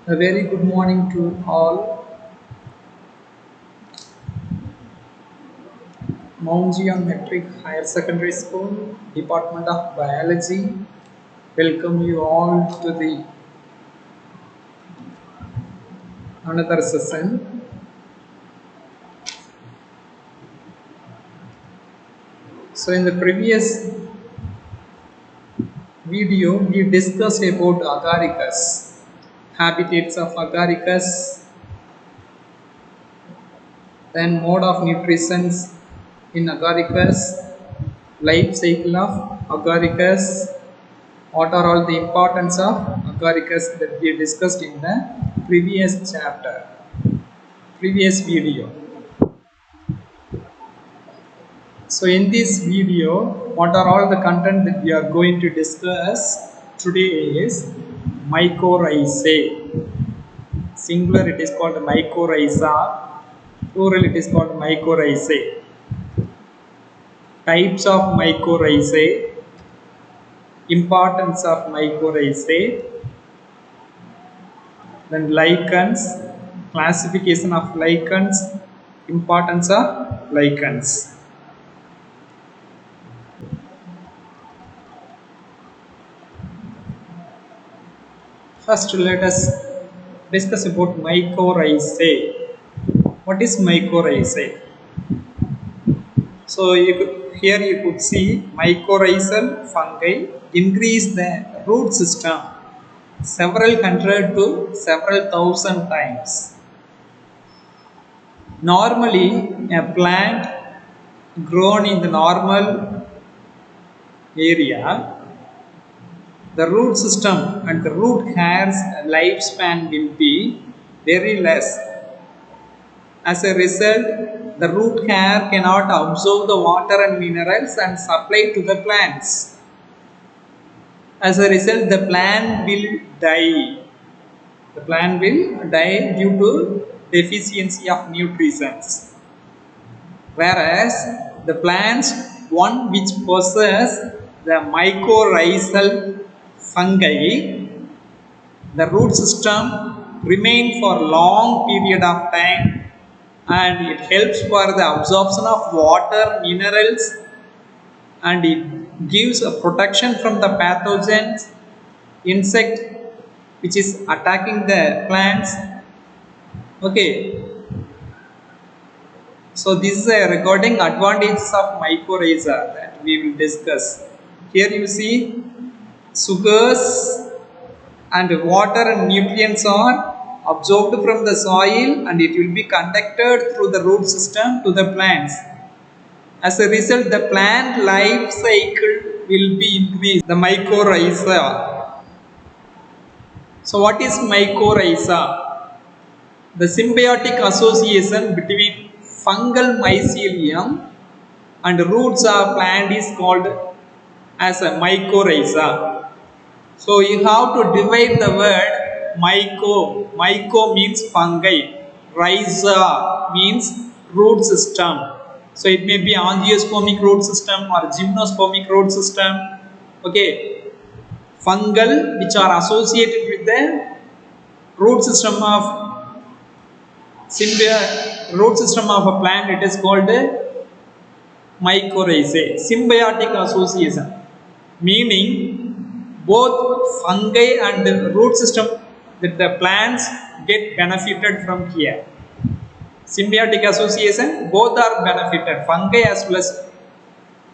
A very good morning to all. Mount Zion Metric Higher Secondary School, Department of Biology. Welcome you all to the another session. So in the previous video, we discussed about agaricus, habitats of agaricus, then mode of nutrition in agaricus, life cycle of agaricus, what are all the importance of agaricus that we discussed in the previous chapter, previous video. So in this video, what are all the content that we are going to discuss today is Mycorrhizae. Singular it is called Mycorrhiza, plural it is called Mycorrhizae. Types of Mycorrhizae, importance of Mycorrhizae, then lichens, classification of lichens, importance of lichens. First, let us discuss about Mycorrhizae. What is Mycorrhizae? So here you could see mycorrhizal fungi increase the root system several hundred to several thousand times. Normally, a plant grown in the normal area, the root system and the root hair's lifespan will be very less. As a result, the root hair cannot absorb the water and minerals and supply to the plants. As a result, the plant will die. The plant will die due to deficiency of nutrients. Whereas the plants, one which possess the mycorrhizal fungi, the root system remain for long period of time and it helps for the absorption of water, minerals, and it gives a protection from the pathogens, insect which is attacking the plants. Okay, so this is a regarding advantages of mycorrhiza that we will discuss. Here you see sugars and water and nutrients are absorbed from the soil and it will be conducted through the root system to the plants. As a result, the plant life cycle will be increased. The mycorrhiza. So what is mycorrhiza? The symbiotic association between fungal mycelium and roots of plant is called as a mycorrhiza. So you have to divide the word myco. Myco means fungi. Rhiza means root system. So it may be angiospermic root system or gymnospermic root system. Okay. Fungal which are associated with the root system of root system of a plant, it is called mycorrhizae. Symbiotic association, meaning both fungi and root system that the plants get benefited from here. Symbiotic association, both are benefited, fungi as well as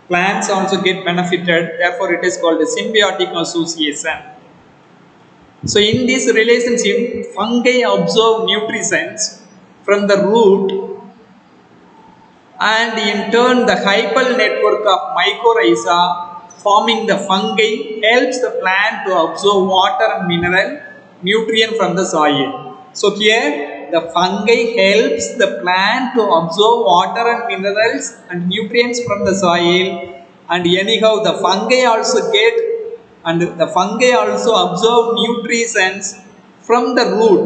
plants also get benefited, therefore it is called a symbiotic association. So in this relationship, fungi absorb nutrients from the root and in turn the hyphal network of mycorrhiza forming the fungi helps the plant to absorb water and mineral nutrient from the soil. So here the fungi helps the plant to absorb water and minerals and nutrients from the soil, and anyhow the fungi also absorb nutrients from the root.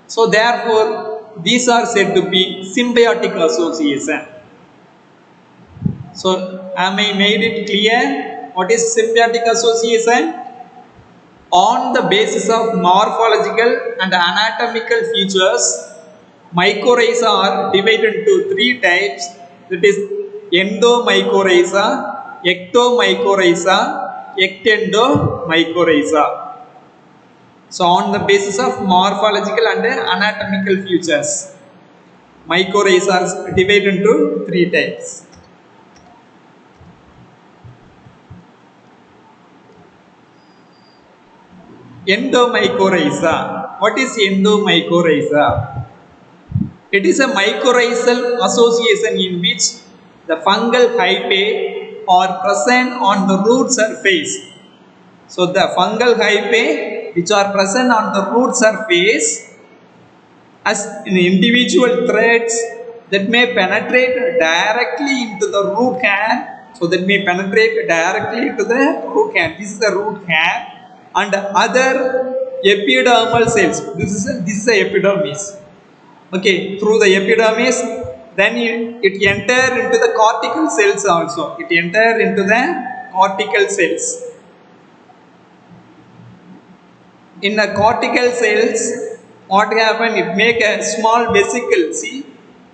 So therefore these are said to be symbiotic association. So am I made it clear what is symbiotic association? On the basis of morphological and anatomical features, mycorrhiza are divided into three types, that is endomycorrhiza, ectomycorrhiza, ectendomycorrhiza. So on the basis of morphological and anatomical features, mycorrhiza are divided into three types. Endomycorrhiza. What is endomycorrhiza? It is a mycorrhizal association in which the fungal hyphae are present on the root surface. So the fungal hyphae which are present on the root surface as in individual threads that may penetrate directly into the root hair. So that may penetrate directly into the root hair. This is the root hair. And other epidermal cells. This is the epidermis. Okay, through the epidermis, then it enter into the cortical cells also. It enter into the cortical cells. In the cortical cells, what happen? It make a small vesicle. See,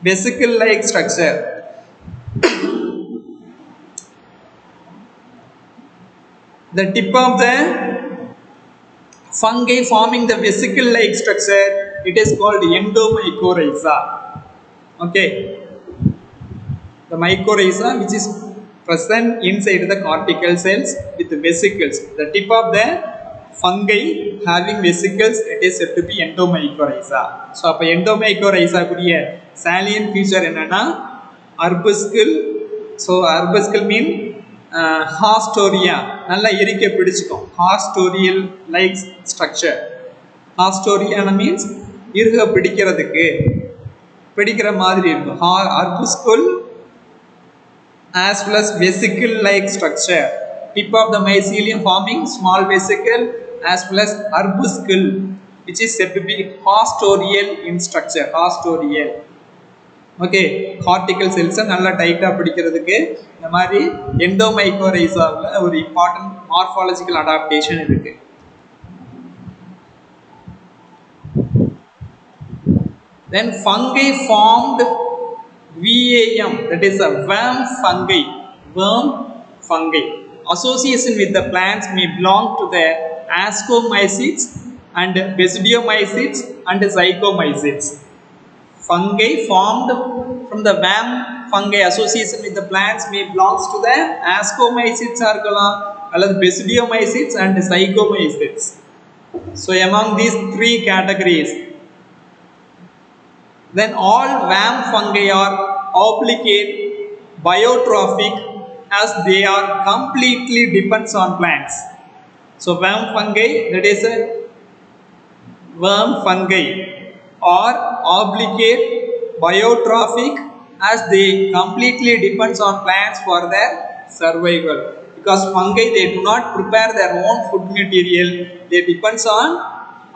vesicle-like structure. The tip of the fungi forming the vesicle-like structure, it is called endomycorrhiza. Okay, the mycorrhiza which is present inside the cortical cells with the vesicles. The tip of the fungi having vesicles, it is said to be endomycorrhiza. So, அப்போ endomycorrhiza குரிய salient feature என்னன்னா arbuscle. So, arbuscle mean haustoria நல்லா இறுக்கி பிடிச்சுக்கும். Haustorial like structure. ஹாஸ்டோரியானா means இறுக பிடிக்கிற மாதிரி இருக்கும். arbuscle as well as vesicle like structure. Tip of the mycelium forming small vesicle as well as arbuscle which is said to be hostorial in structure. Hostorial. Okay, cortical cells நல்லா டைட்டா பிடிக்கிறதுக்கு இந்த மாதிரி endomycorrhizaல ஒரு இம்பார்ட்டன்ட் மார்ஃபாலஜிக்கல் அடாப்டேஷன் இருக்கு. Then fungi formed VAM, that is a worm fungi. Worm fungi. Association with the plants may belong to the ascomycetes and basidiomycetes and zygomycetes. Fungi formed from the worm fungi association with the plants may belongs to the ascomycetes or basidiomycetes and zygomycetes. So among these three categories, then all worm fungi are obligate biotrophic as they are completely depends on plants. So worm fungi, that is a worm fungi, are obligate biotrophic as they completely depends on plants for their survival. Because fungi, they do not prepare their own food material, they depends on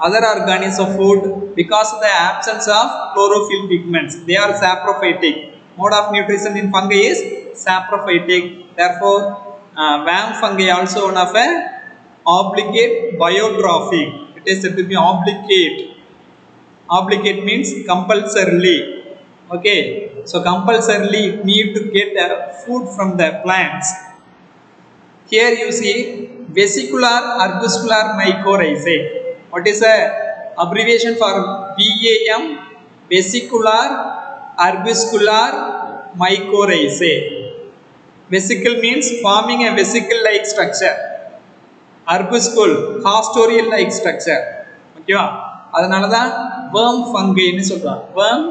other organisms of food because of the absence of chlorophyll pigments. They are saprophytic. Mode of nutrition in fungi is saprophytic. Therefore, worm fungi also one of a obligate biotrophic. It is said to be obligate. Obligate means compulsorily. Okay, so compulsorily need to get food from the plants. Here you see vesicular arbuscular mycorrhizae. What is the abbreviation for VAM? Vesicular arbuscular mycorrhizae. Vesicle means forming a vesicle like structure. Arbuscule, hostorial like structure. Okay, அதனால தான் worm fungi ன்னு சொல்றாங்க. Worm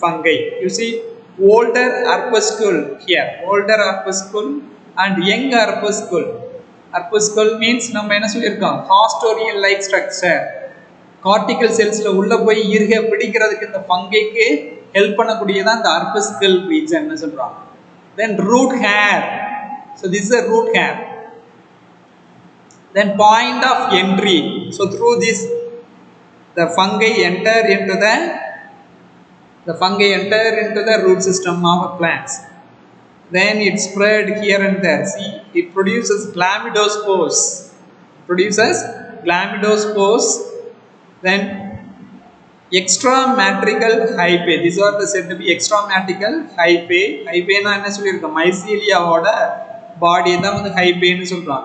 fungi. You see older arbuscule here. Older arbuscule and young arbuscule. Arbuscule means நம்ம என்ன சொல்லியிருக்கோம், hostorial like structure. cortical cellsல உள்ள போய் இறுக பிடிக்கிறதுக்கு இந்த ஃபங்கைக்கு ஹெல்ப் பண்ணக்கூடியதான் இந்த arbuscule region ன்னு சொல்றாங்க. Then root hair. So this is a root hair. Then point of entry. So through this the fungi enter into the root system of plants. Then it spread here and there. See, it produces chlamydospores. Chlamydospores, then extramatrical hyphae. These are the said to be extramatrical hyphae. Hyphae na enna sollirukka mycelia oda body da vandu hyphae nu solran.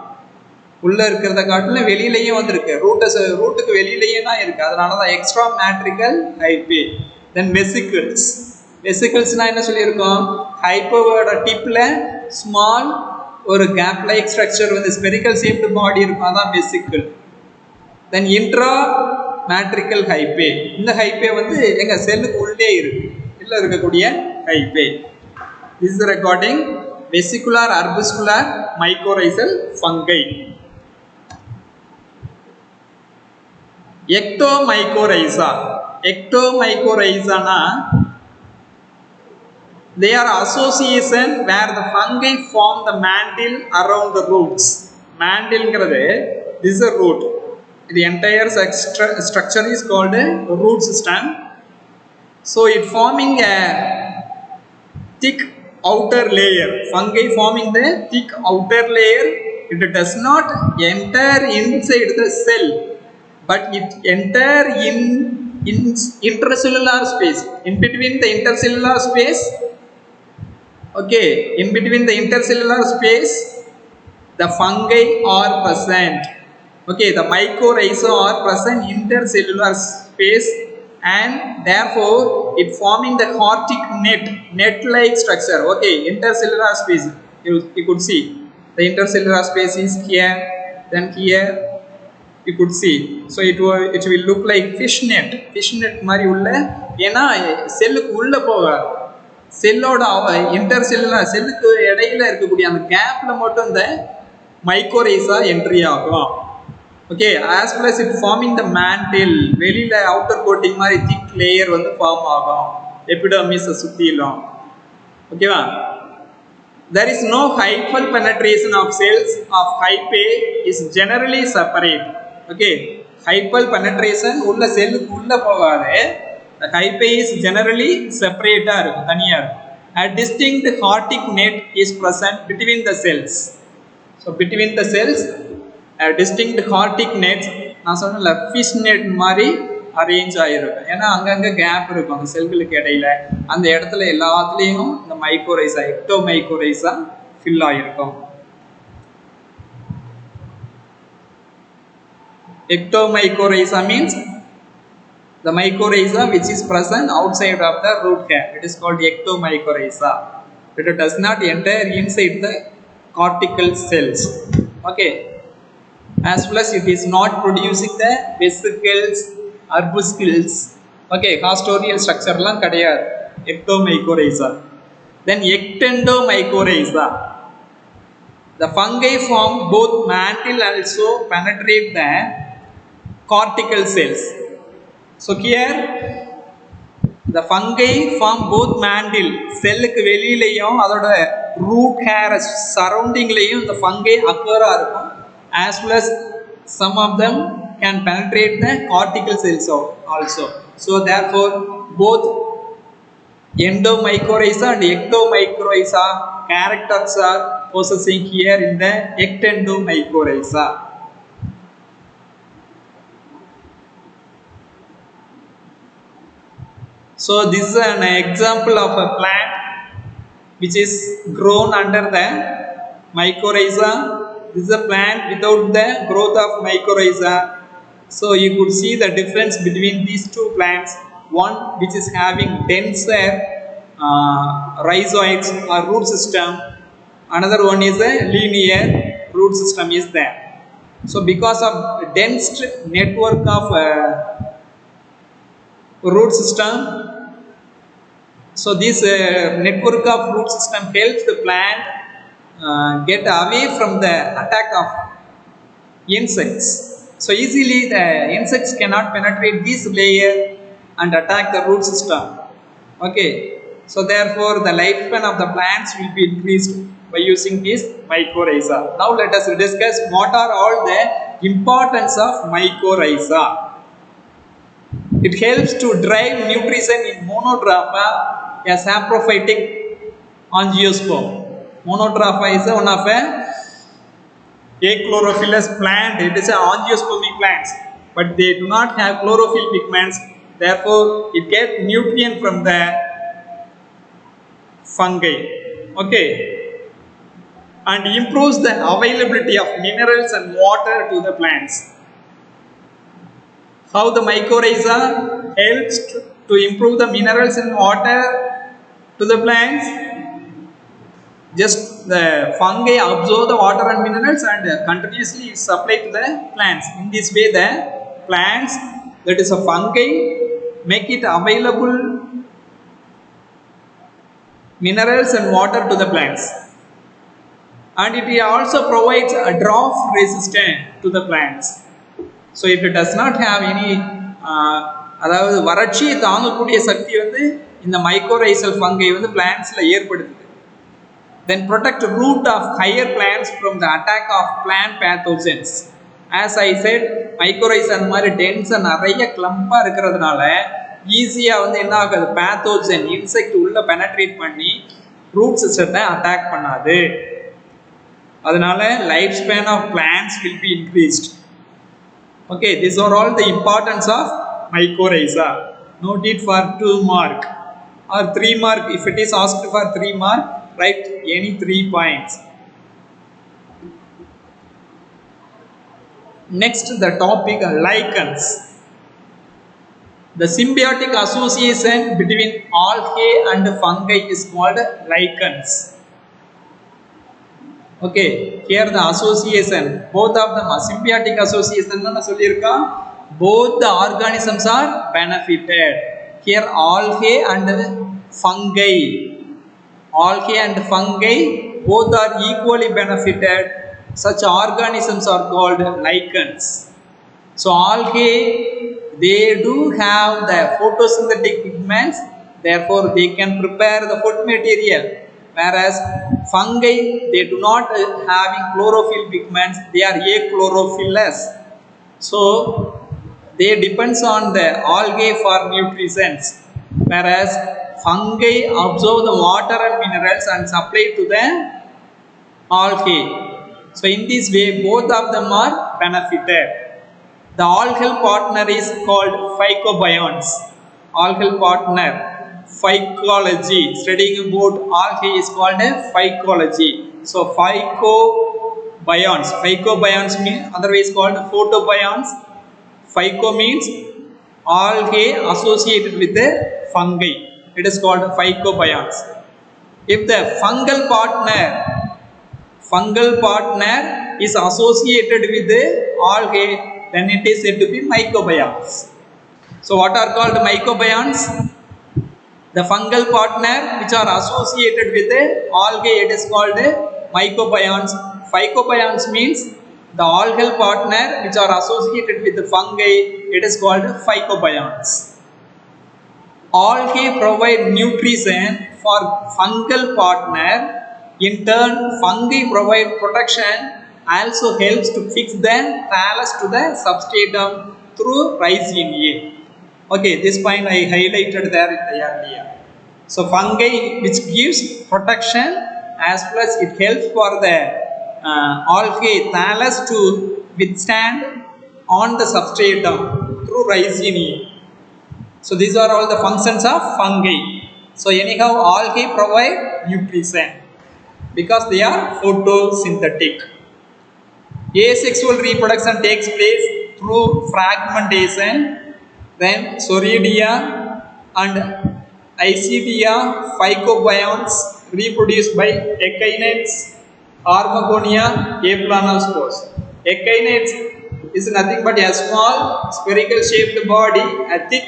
உள்ள இருக்கிறத காட்டிலும் வெளியிலையும் வந்திருக்கு. ரூட்டுக்கு வெளியிலையும் தான் இருக்கு. அதனால தான் எக்ஸ்ட்ராமேட்ரிக்கல் ஹைபே. தென் வெசிக்கிள்ஸ். வெசிக்கிள்ஸ்னா என்ன சொல்லியிருக்கோம்? ஹைப்போவோட டிப்ல ஸ்மால் ஒரு கேப் லைக் ஸ்ட்ரக்சர் வந்து ஸ்பெரிக்கல் ஷேப்டு பாடி இருக்கும். அதான் வெசிக்கிள். தென் இன்ட்ரா மேட்ரிக்கல் ஹைபே. இந்த ஹைபே வந்து எங்க செல்லுக்கு உள்ளே இருக்கு. உள்ள இருக்கக்கூடிய hyphae. This is recording vesicular arbuscular mycorrhizal fungi. Ectomycorrhiza. Ectomycorrhiza na they are association where the fungi form the mantle around the roots. Mantle ngradhu this is a root. The entire structure is called a root system. So it forming a thick outer layer. Fungi forming the thick outer layer. It does not enter inside the cell, but it enter in intercellular space. In between the intercellular space, okay, in between the intercellular space, the fungi are present. Okay, the mycorrhizae are present in intercellular space, and therefore it forming the cortic net-like structure. Okay, intercellular space. You could see the intercellular space is here, then here. You could see. So it will look like fish net மாதிரி உள்ள. ஏன்னா செல்லுக்கு உள்ள போகாது. செல்லோட intercellular செல்லுக்கு இடையில இருக்கக்கூடிய அந்த கேப்ல மட்டும் இந்த மைக்கோரைசா என்ட்ரி ஆகும். Okay, as well as it forming the mantle. வெளியில அவுட்டர் கோட்டிங் மாதிரி திக் லேயர் வந்து ஃபார்ம் ஆகும் எபிடர்மிஸை சுத்திலும். ஓகேவா? There is no hyphal penetration of cells of hyphae is generally separate. Okay, hyphal penetration உள்ள செல்லுக்கு உள்ள போகாது. The hyphae is generally separate ஆ இருக்கும், தனியா இருக்கும். A distinct cortic net is present between the cells. So between the cells a distinct cortic net, நான் சொன்னல fish net மாதிரி அரேஞ்ச் ஆகிருக்கும். ஏன்னா அங்கங்கே கேப் இருக்கும் அந்த செல்களுக்கு இடையில. அந்த இடத்துல எல்லாத்துலேயும் இந்த மைக்கோரைசா எக்டோமைக்கோரைசா ஃபில் ஆகிருக்கும். Ectomycorrhiza means the mycorrhiza which is present outside of the root hair. It is called ectomycorrhiza. It does not enter inside the cortical cells. Okay, as well as it is not producing the vesicles, arbuscules. Okay, hastoreal structure லாம் கிடையாது ectomycorrhiza. Then ectendomycorrhiza. The fungi form both mantle also penetrate the cortical cells. So here the fungi form both mantle, செல்லுக்கு வெளியிலையும் அதோட root hair surroundingலையும் இந்த fungi occur இருக்கும். As well as some of them can penetrate the cortical cells also. So therefore both Endomycorrhiza and Ectomycorrhiza characters are possessing here in the Ectendomycorrhiza. So this is an example of a plant which is grown under the mycorrhiza. This is a plant without the growth of mycorrhiza. So you could see the difference between these two plants. One which is having denser rhizoids or root system. Another one is a linear root system is there. So because of dense network of root system, so this network of root system helps the plant get away from the attack of insects. So easily the insects cannot penetrate this layer and attack the root system. Okay, so therefore the lifespan of the plants will be increased by using this mycorrhiza. Now let us discuss what are all the importance of mycorrhiza. It helps to drive nutrition in monotropha, a saprophytic angiosperm. Monotropha is one of a achlorophyllous plant. It is an angiospermy plants, but they do not have chlorophyll pigments. Therefore, it gets nutrient from the fungi. Okay, and improves the availability of minerals and water to the plants. How the mycorrhiza helps to improve the minerals and water to the plants? Just the fungi absorb the water and minerals and continuously supply to the plants. In this way, the plants, that is a fungi, make it available minerals and water to the plants. And it also provides a drought resistant to the plants. So if it does not have any அதாவது வறட்சியை தாங்கக்கூடிய சக்தி வந்து இந்த மைக்கோரைசல் fungi வந்து பிளான்ட்ஸ்ல ஏற்படுத்துது. Then protect root of higher plants from the attack of plant pathogens. As I said, mycorrhizae அந்த மாதிரி டென்ஸா நிறைய கிளம்பா இருக்கிறதுனால ஈஸியா வந்து என்ன ஆகுது, பேத்தோஜன் இன்செக்ட் உள்ள பெனட்ரேட் பண்ணி ரூட் சிஸ்டத்தை அட்டாக் பண்ணாது. அதனால life span of plants will be increased. Okay, these are all the importance of mycorrhiza. Note it for 2 mark or 3 mark. If it is asked for 3 mark, write any 3 points. Next, the topic lichens. The symbiotic association between algae and fungi is called lichens. Okay, here the association, both of them are symbiotic association. Both the organisms are benefited. Here algae and fungi, both are equally benefited. Such organisms are called lichens. So algae, they do have the photosynthetic pigments, therefore they can prepare the food material. Whereas fungi, they do not having chlorophyll pigments, they are achlorophyllous. So they depends on the algae for nutrients, whereas fungi absorb the water and minerals and supply to the algae. So in this way, both of them are benefited. The algal partner is called phycobionts. Algal partner, phycology, studying about algae is called a phycology. So phycobionts mean otherwise called photobionts. Phyco means algae associated with the fungi. It is called phycobionts. If the fungal partner is associated with the algae, then it is said to be mycobionts. So what are called mycobionts? The fungal partner which are associated with the algae, it is called mycobionts. Phycobionts means the algal partner which are associated with the fungi, it is called phycobionts. Algae provide nutrition for fungal partner. In turn, fungi provide protection, also helps to fix the thallus to the substratum through rhizonia. Okay, this point I highlighted there in the earlier. So fungi which gives protection as well as it helps for the algae thallus to withstand on the substratum through rhizonia. So these are all the functions of fungi. So anyhow, algae provide nutrition because they are photosynthetic. Asexual reproduction takes place through fragmentation. Then Soridia and Isidia phycobionts reproduced by echinates, Armagonia, aplanospores. Echinates is nothing but a small spherical shaped body, a thick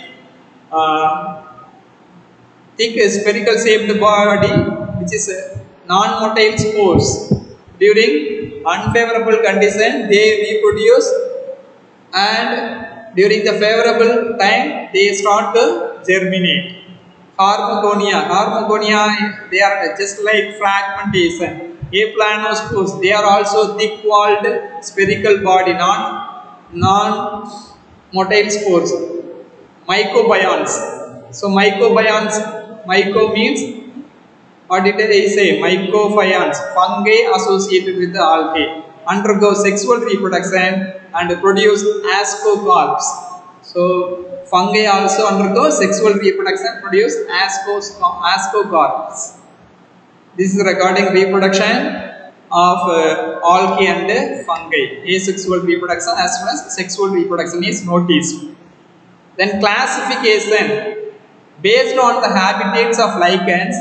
spherical shaped body which is non-motile spores. During unfavorable condition they reproduce, and during the favorable time they start to germinate. Armagonia, they are just like fragmentation. Aplanospores, they are also thick-walled spherical body, non-motile spores. Mycobionts. So mycobionts, myco means, what did I say? Mycobionts, fungi associated with the algae. undergo sexual reproduction and produce ascocarps. So fungi also undergo sexual reproduction, produce ascocarps. This is regarding reproduction of algae and fungi. Asexual reproduction as well as sexual reproduction is noticed. Then classification based on the habitats of lichens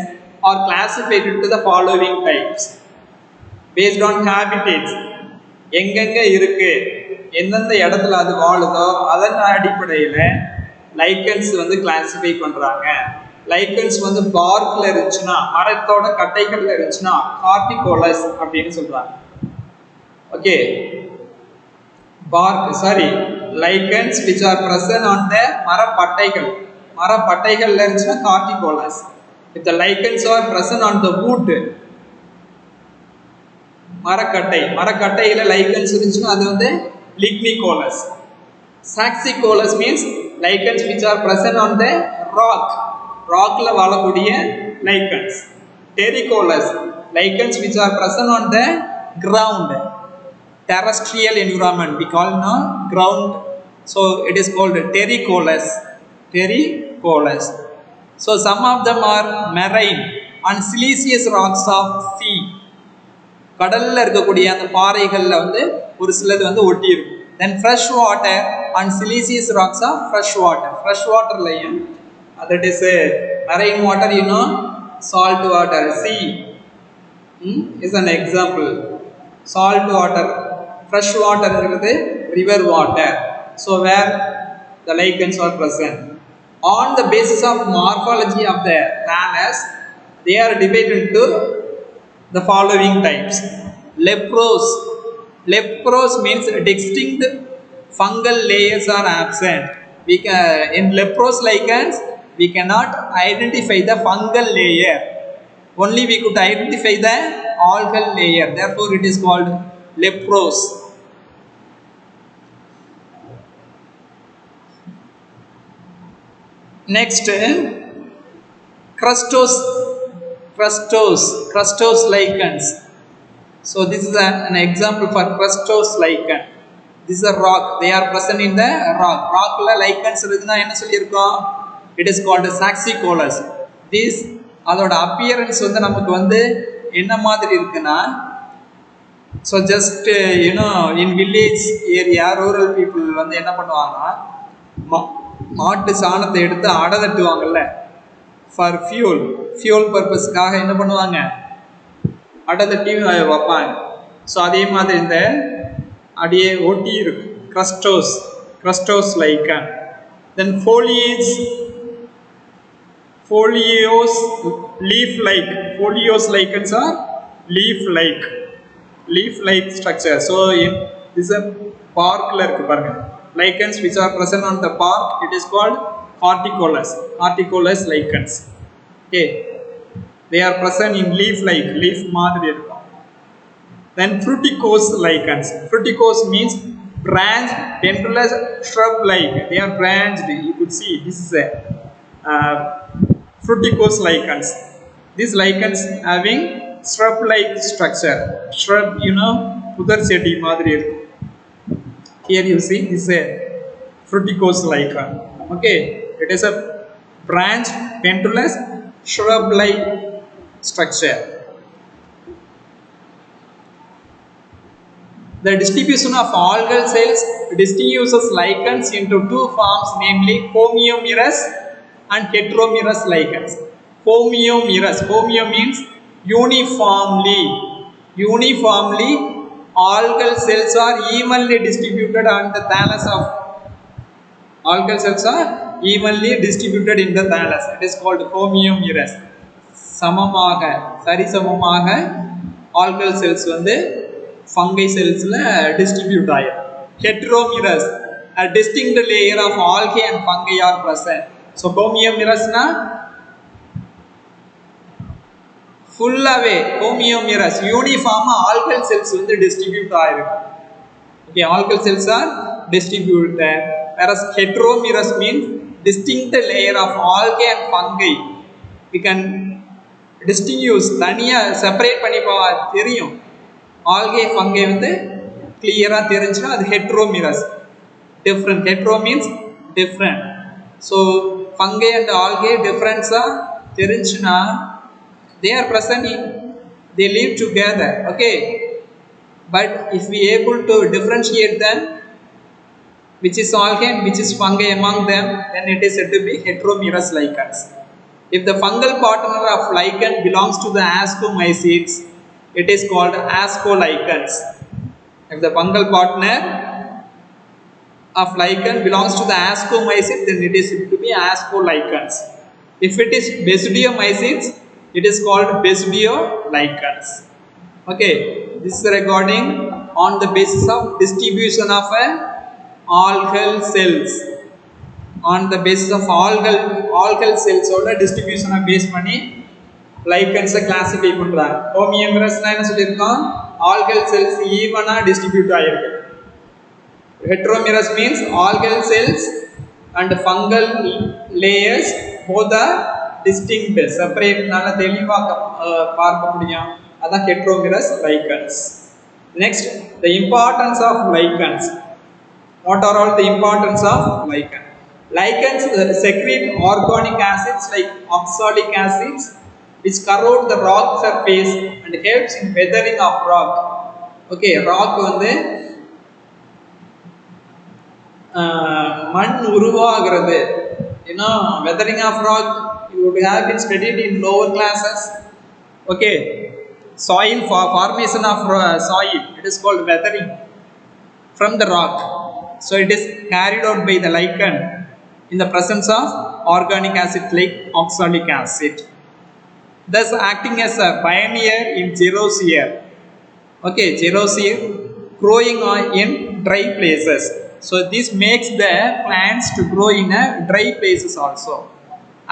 are classified into the following types. Based on habitats, எங்கெங்க இருக்கு, எந்தெந்த இடத்துல அது வாழுதோ அதன் அடிப்படையில் lichens வந்து classify பண்றாங்க. Lichens வந்து பார்க்ல இருந்துச்சுன்னா, மரத்தோட கட்டைகள்ல இருந்துச்சுன்னா கார்டிகோலஸ் அப்படின்னு சொல்றாங்க. Okay, bark, sorry, lichens which are present on the மரப்பட்டைகள்ல இருந்துச்சுன்னா corticolous. If the lichens are present on the wood, மரக்கட்டையில லைக்கன்ஸ் இருந்துச்சுன்னா அது வந்து lignicolous. Saxicolous means lichens which are present on the rockல வாழக்கூடிய lichens. Terricolous, lichens which are present on the ground, terrestrial environment we call now ground, so it is called terricolous. So some of them are marine on siliceous rocks of sea. கடல்ல இருக்கக்கூடிய அந்த பாறைகள்ல வந்து ஒரு சிலது வந்து ஒட்டி இருக்கும். Then fresh water on siliceous rocks of fresh water laying, that is marine water, you know, salt water, sea is an example. Salt water, fresh water is river water, so where the lichens are present. On the basis of morphology of the thallus, they are divided into the following types. Leprose means distinct fungal layers are absent. In leprose lichens we cannot identify the fungal layer, only we could identify the algal layer, therefore it is called leprose. Next, crustose lichens. So this is an example for crustose lichen. This is a rock, they are present in the rockல lichens இருக்குனா என்ன சொல்லியிருக்கோம், it is called saxicolous. This அதோட appearance வந்து நமக்கு வந்து என்ன மாதிரி இருக்குன்னா, so just you know, in village area rural people வந்து என்ன பண்ணுவாங்கன்னா, மாட்டு சாணத்தை எடுத்து அடை தட்டுவாங்கல்ல, for fuel purpose-க்காக என்ன பண்ணுவாங்க, அடை தட்டி வைப்பாங்க. ஸோ அதே மாதிரி இந்த அடியே ஒட்டி இருக்கு crustose lichen. Then foliose lichens are leaf-like structure. So in this is a barkல இருக்கு பாருங்க, lichens which are present on the bark, it is called carticolous lichens. Okay, they are present in leaf மாதிரி இருக்கும். Then fruticose lichens. Fruticose means branched dendrous shrub like, they are branched, you could see this is a fruticose lichens. These lichens having shrub like structure, shrub, you know, pudar chedi மாதிரி இருக்கும். Here you see this is a fruticose lichen. Okay, it is a branched dendrous shrub like structure. The distribution of algal cells distinguishes lichens into two forms, namely homomerous and heteromerous lichens. Homeo means uniformly algal cells are evenly distributed on the thallus of in the thallus. It is called homomerous. சரிசமமாக algal cells வந்து fungi cellsல distribute ஆயிரும். Heteromerous, a distinct layer of algae and fungi are present. So homomerous na fullaவே homomerous uniform algal cells வந்து distribute ஆயிருக்கு. Okay, algal cells are distributed, whereas heteromerous means distinct layer of algae and fungi. We can distinguish, தனியா separate பண்ணி தெரியும் algae fungi வந்து clear-ஆ தெரிஞ்சுனா அது heteromerous. Different. Hetero means different. So fungi and algae difference தெரிஞ்சுனா they are present in, they live together, okay, but if we able to differentiate them which is algae and which is fungi among them, then it is said to be heteromerous lichens. If the fungal partner of lichen belongs to the ascomycetes, it is called ascolichens. If the fungal partner of lichen belongs to the ascomycetes, then it is said to be ascolichens. If it is basidiomycetes, it is called basidiolichens. Okay, this is regarding on the basis of distribution of algal cells. On the basis of algal cells ஓட distribution base பண்ணி lichens classify பண்றாங்க. Homoemerous-னா என்ன சொல்லிருக்கோம்? Algal cells ஈவனா distribute ஆயிருக்கு. Heteromerous means algal cells and fungal layers both are distinct, separate, நல்ல தெளிவா பார்க்க முடியும். அதான் heteromerous lichens. Next, the importance of lichens. What are all the importance of lichen? Lichens secrete organic acids like oxalic acids which corrode the rock surface and helps in weathering of rock. Okay, rock வந்து மண் உருவாகிறது. You know, weathering of rock you would have been studied in lower classes. Okay, soil formation of soil, it is called weathering from the rock. So it is carried out by the lichen in the presence of organic acid like oxalic acid, thus acting as a pioneer in xerosia. Okay, xerosia growing in dry places. So this makes the plants to grow in dry places also.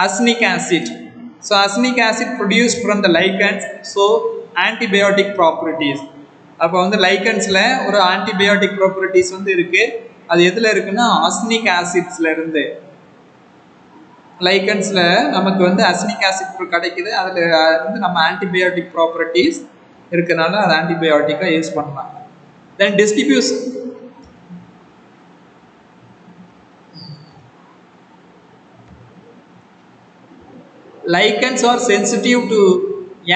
Arsenic acid. So arsenic acid produced from the lichens, so antibiotic properties. அப்போ வந்து லைக்கன்ஸில் ஒரு antibiotic properties வந்து இருக்குது. அது எதில் இருக்குன்னா arsenic ஆசிட்ஸில் இருந்து. லைக்கன்ஸில் நமக்கு வந்து அர்சனிக் ஆசிட் கிடைக்குது. அதில் வந்து நம்ம ஆன்டிபயோட்டிக் ப்ராப்பர்ட்டிஸ் இருக்கிறனால அது ஆன்டிபயோட்டிக்காக யூஸ் பண்ணலாம். தென் distribution. Lichens are sensitive to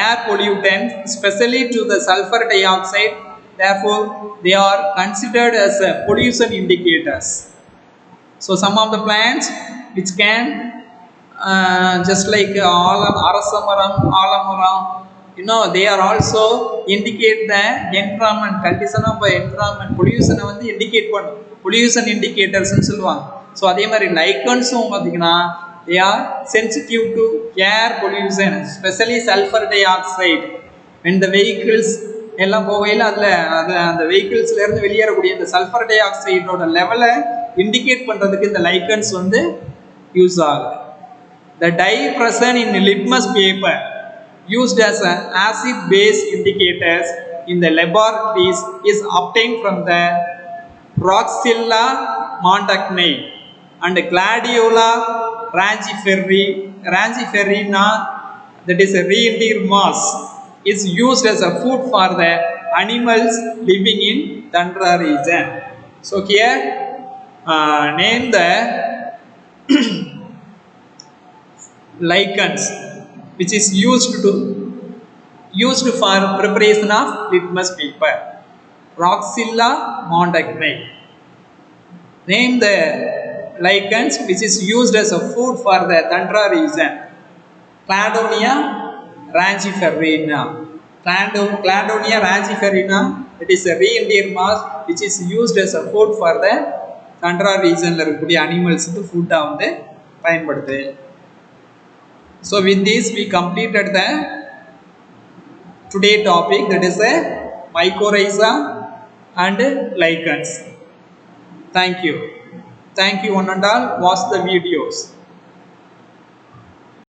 air pollutants, especially to the sulfur dioxide. Therefore, they are considered as pollution indicators. So, some of the plants which can just like arasamaram, alamaram, you know, they are also indicate the environment, condition of environment, pollution வந்து indicate பண்ணும். Pollution indicators னு சொல்லுவாங்க. So, அதே மாதிரி lichensum பார்த்தீங்கன்னா they are sensitive to air pollution, especially sulfur dioxide. When the vehicles எல்லாம் போகையில் அதில் அந்த வெஹிக்கிள்ஸ்ல இருந்து வெளியேறக்கூடிய இந்த சல்ஃபர் டை ஆக்சைடோட லெவலை இண்டிகேட் பண்ணுறதுக்கு இந்த லைக்கன்ஸ் வந்து யூஸ் ஆகுது. The dye present in litmus paper used as an acid base indicators in the laboratories is obtained from the Roxilla montagnae and Gladiola rangiferina, that is a reindeer moss, is used as a food for the animals living in tundra region. So here name the lichens which is used for preparation of litmus paper. Roxilla montagnae. Name the lichens which is used as a food for the tundra region. Cladonia rangiferina. Cladonia rangiferina, it is a reindeer moss which is used as a food for the tundra region la irukkudiya animals ku food ah வந்து பயன்படுது. So with this we completed the today topic, that is a mycorrhiza and lichens. Thank you one and all. Watch the videos.